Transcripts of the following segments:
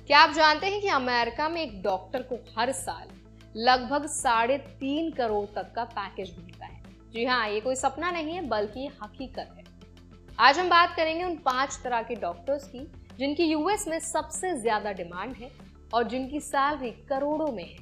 क्या आप जानते हैं कि अमेरिका में एक डॉक्टर को हर साल लगभग 3.5 करोड़ तक का पैकेज मिलता है। जी हाँ, ये कोई सपना नहीं है बल्कि हकीकत है। आज हम बात करेंगे उन 5 तरह के डॉक्टर्स की जिनकी यूएस में सबसे ज्यादा डिमांड है और जिनकी सैलरी करोड़ों में है।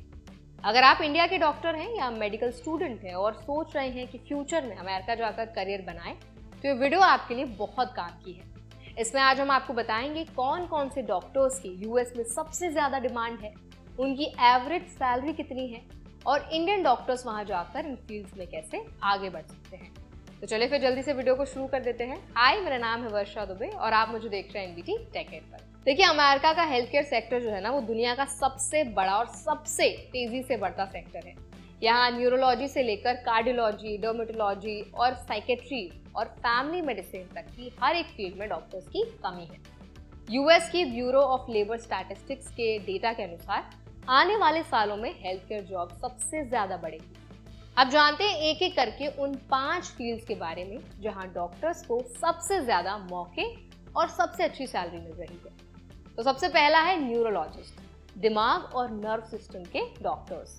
अगर आप इंडिया के डॉक्टर हैं या मेडिकल स्टूडेंट हैं और सोच रहे हैं कि फ्यूचर में अमेरिका जाकर करियर बनाएं, तो ये वीडियो आपके लिए बहुत काम की है। इसमें आज हम आपको बताएंगे कौन कौन से डॉक्टर्स की यूएस में सबसे ज्यादा डिमांड है, उनकी एवरेज सैलरी कितनी है और इंडियन डॉक्टर्स वहां जाकर इन फील्ड्स में कैसे आगे बढ़ सकते हैं। तो चलिए फिर जल्दी से वीडियो को शुरू कर देते हैं। हाय, मेरा नाम है वर्षा दुबे और आप मुझे देख रहे हैं एनबीटी टेक एड पर। देखिए, अमेरिका का हेल्थ केयर सेक्टर जो है ना, वो दुनिया का सबसे बड़ा और सबसे तेजी से बढ़ता सेक्टर है। यहाँ न्यूरोलॉजी से लेकर कार्डियोलॉजी, डर्मेटोलॉजी और साइकेट्री और फैमिली मेडिसिन तक की हर एक फील्ड में डॉक्टर्स की कमी है। यूएस की ब्यूरो ऑफ लेबर स्टैटिस्टिक्स के डेटा के अनुसार आने वाले सालों में हेल्थ केयर जॉब सबसे ज्यादा बढ़ेगी। अब जानते हैं एक एक करके उन 5 फील्ड्स के बारे में जहां डॉक्टर्स को सबसे ज्यादा मौके और सबसे अच्छी सैलरी मिल रही है। तो सबसे पहला है न्यूरोलॉजिस्ट, दिमाग और नर्व सिस्टम के डॉक्टर्स।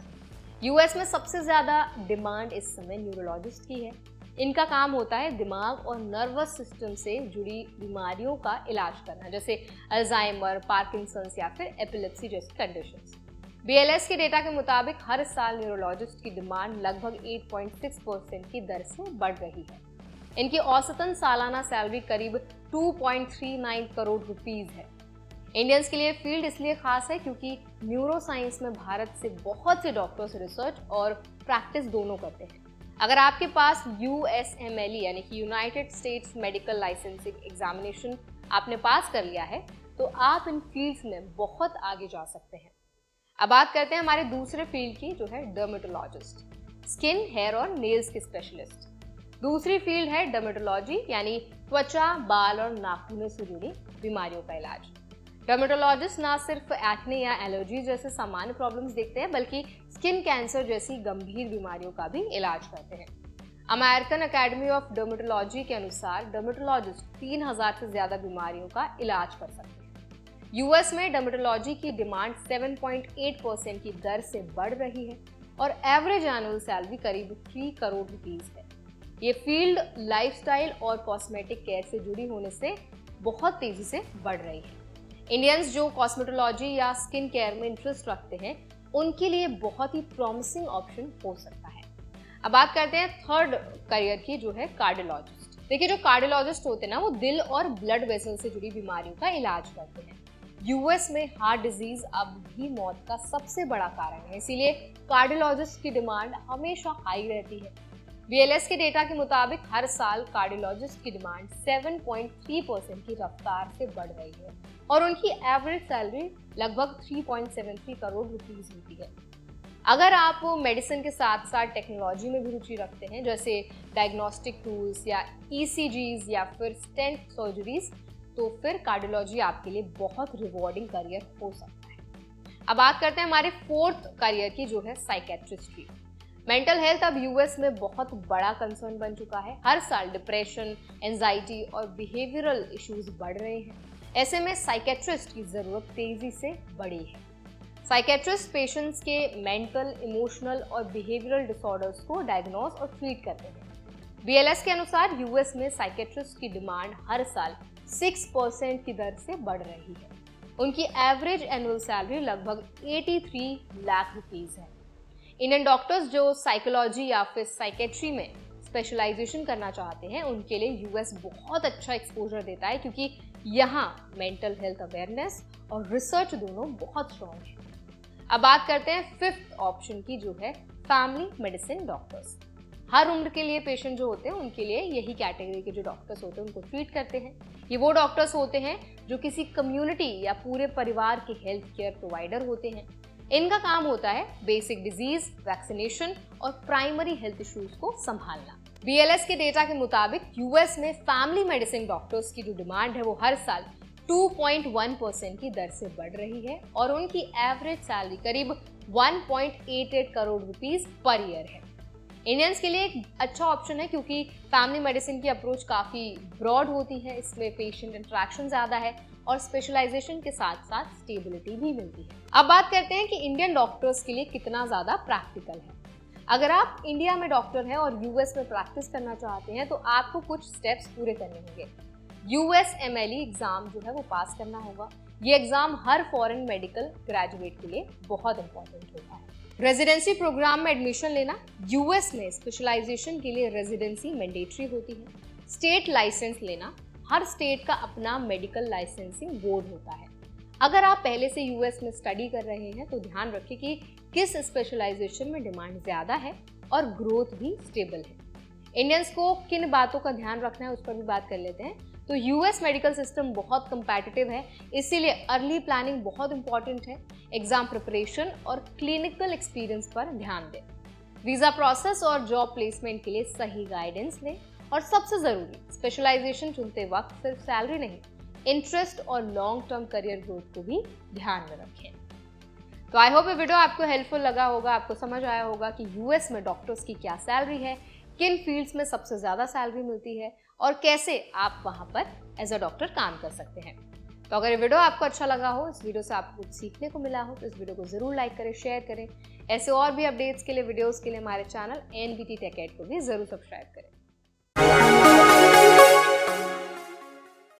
यूएस में सबसे ज्यादा डिमांड इस समय न्यूरोलॉजिस्ट की है। इनका काम होता है दिमाग और नर्वस सिस्टम से जुड़ी बीमारियों का इलाज करना, जैसे अल्जाइमर, पार्किंसंस या फिर एपिलेप्सी जैसी कंडीशंस। बीएलएस के डेटा के मुताबिक हर साल न्यूरोलॉजिस्ट की डिमांड लगभग 8.6% की दर से बढ़ रही है। इनकी औसतन सालाना सैलरी करीब 2.39 करोड़ रुपीस है। इंडियंस के लिए फील्ड इसलिए खास है क्योंकि न्यूरो साइंस में भारत से बहुत से डॉक्टर्स रिसर्च और प्रैक्टिस दोनों करते हैं। अगर आपके पास USMLE यानी कि United states medical licensing examination आपने पास कर लिया है, तो आप इन फील्ड्स में बहुत आगे जा सकते हैं। अब बात करते हैं हमारे दूसरे फील्ड की, जो है डर्मेटोलॉजिस्ट, स्किन, हेयर और नेल्स के स्पेशलिस्ट। दूसरी फील्ड है डर्मेटोलॉजी यानी त्वचा, बाल और नाखूनों से जुड़ी बीमारियों का इलाज। डर्मेटोलॉजिस्ट ना सिर्फ एक्ने या एलर्जी जैसे सामान्य प्रॉब्लम्स देखते हैं, बल्कि स्किन कैंसर जैसी गंभीर बीमारियों का भी इलाज करते हैं। अमेरिकन अकेडमी ऑफ डर्मेटोलॉजी के अनुसार डर्मेटोलॉजिस्ट 3000 से ज्यादा बीमारियों का इलाज कर सकते हैं। यूएस में डर्मेटोलॉजी की डिमांड 7.8% की दर से बढ़ रही है और एवरेज एनुअल सैलरी करीब 3 करोड़ रुपीस है। ये फील्ड लाइफस्टाइल और कॉस्मेटिक केयर से जुड़ी होने से बहुत तेजी से बढ़ रही है। इंडियंस जो कॉस्मेटोलॉजी या स्किन केयर में इंटरेस्ट रखते हैं, उनके लिए बहुत ही प्रॉमिसिंग ऑप्शन हो सकता है। अब बात करते हैं थर्ड करियर की, जो है कार्डियोलॉजिस्ट। देखिए, जो कार्डियोलॉजिस्ट होते हैं ना, वो दिल और ब्लड वेसल से जुड़ी बीमारियों का इलाज करते हैं। यूएस में हार्ट डिजीज अब भी मौत का सबसे बड़ा कारण है, इसीलिए कार्डियोलॉजिस्ट की डिमांड हमेशा हाई रहती है। बीएलएस के डेटा के मुताबिक हर साल कार्डियोलॉजिस्ट की डिमांड 7.3% की रफ्तार से बढ़ रही है और उनकी एवरेज सैलरी लगभग 3.73 करोड़ रुपीस होती है। अगर आप मेडिसिन के साथ साथ टेक्नोलॉजी में भी रुचि रखते हैं, जैसे डायग्नोस्टिक टूल्स या ECGs या फिर स्टेंट सर्जरीज, तो फिर कार्डियोलॉजी आपके लिए बहुत रिवॉर्डिंग करियर हो सकता है। अब बात करते हैं हमारे फोर्थ करियर की, जो है साइकेट्रिस्ट्री। मेंटल हेल्थ अब यूएस में बहुत बड़ा कंसर्न बन चुका है। हर साल डिप्रेशन, एंजाइटी और बिहेवियरल इश्यूज बढ़ रहे हैं। ऐसे में साइकेट्रिस्ट की जरूरत तेजी से बढ़ी है। साइकेट्रिस्ट पेशेंट्स के मेंटल, इमोशनल और बिहेवियरल डिसऑर्डर्स को डायग्नोज और ट्रीट करते हैं। बीएलएस के अनुसार यूएस में साइकेट्रिस्ट की डिमांड हर साल 6% की दर से बढ़ रही है। उनकी एवरेज एनुअल सैलरी लगभग 83 लाख रुपीस है। इंडियन डॉक्टर्स जो साइकोलॉजी या फिर साइकेट्री में स्पेशलाइजेशन करना चाहते हैं, उनके लिए यूएस बहुत अच्छा एक्सपोजर देता है, क्योंकि यहाँ मेंटल हेल्थ अवेयरनेस और रिसर्च दोनों बहुत स्ट्रॉन्ग है। अब बात करते हैं फिफ्थ ऑप्शन की, जो है फैमिली मेडिसिन डॉक्टर्स। हर उम्र के लिए पेशेंट जो होते हैं, उनके लिए यही कैटेगरी के जो डॉक्टर्स होते हैं उनको ट्रीट करते हैं। ये वो डॉक्टर्स होते हैं जो किसी कम्युनिटी या पूरे परिवार के हेल्थ केयर प्रोवाइडर होते हैं। इनका काम होता है बेसिक डिजीज, वैक्सीनेशन और प्राइमरी हेल्थ इश्यूज को संभालना। बीएलएस के डेटा के मुताबिक यूएस में फैमिली मेडिसिन डॉक्टर्स की जो डिमांड है, वो हर साल 2.1% की दर से बढ़ रही है और उनकी एवरेज सैलरी करीब 1.88 करोड़ रुपीस पर ईयर है। इंडियंस के लिए एक अच्छा ऑप्शन है, क्योंकि फैमिली मेडिसिन की अप्रोच काफ़ी ब्रॉड होती है, इसमें पेशेंट इंटरेक्शन ज़्यादा है और स्पेशलाइजेशन के साथ साथ स्टेबिलिटी भी मिलती है। अब बात करते हैं कि इंडियन डॉक्टर्स के लिए कितना ज़्यादा प्रैक्टिकल है। अगर आप इंडिया में डॉक्टर हैं और यूएस में प्रैक्टिस करना चाहते हैं तो आपको कुछ स्टेप्स पूरे करने होंगे। USMLE एग्जाम जो है वो पास करना होगा। ये एग्जाम हर फॉरेन मेडिकल ग्रेजुएट के लिए बहुत इंपॉर्टेंट होता है। रेजिडेंसी प्रोग्राम में एडमिशन लेना, यूएस में स्पेशलाइजेशन के लिए रेजिडेंसी मैंडेटरी होती है। स्टेट लाइसेंस लेना, हर स्टेट का अपना मेडिकल लाइसेंसिंग बोर्ड होता है। अगर आप पहले से यूएस में स्टडी कर रहे हैं तो ध्यान रखें कि किस स्पेशलाइजेशन में डिमांड ज़्यादा है और ग्रोथ भी स्टेबल है। इंडियंस को किन बातों का ध्यान रखना है उस पर भी बात कर लेते हैं। तो यूएस मेडिकल सिस्टम बहुत कंपैटिटिव है, इसीलिए अर्ली प्लानिंग बहुत इंपॉर्टेंट है। एग्जाम प्रिपरेशन और क्लिनिकल एक्सपीरियंस पर ध्यान दें। वीज़ा प्रोसेस और जॉब प्लेसमेंट के लिए सही गाइडेंस लें और सबसे ज़रूरी, स्पेशलाइजेशन चुनते वक्त सिर्फ सैलरी नहीं, इंटरेस्ट और लॉन्ग टर्म करियर ग्रोथ को भी ध्यान में रखें। तो आई होप ये वीडियो आपको हेल्पफुल लगा होगा, आपको समझ आया होगा कि यूएस में डॉक्टर्स की क्या सैलरी है, किन फील्ड्स में सबसे ज़्यादा सैलरी मिलती है और कैसे आप वहाँ पर एज अ डॉक्टर काम कर सकते हैं। तो अगर ये वीडियो आपको अच्छा लगा हो, इस वीडियो से आपको कुछ सीखने को मिला हो तो इस वीडियो को ज़रूर लाइक करें, शेयर करें। ऐसे और भी अपडेट्स के लिए, वीडियोज़ के लिए हमारे चैनल NBT Tech Ed को भी ज़रूर सब्सक्राइब करें।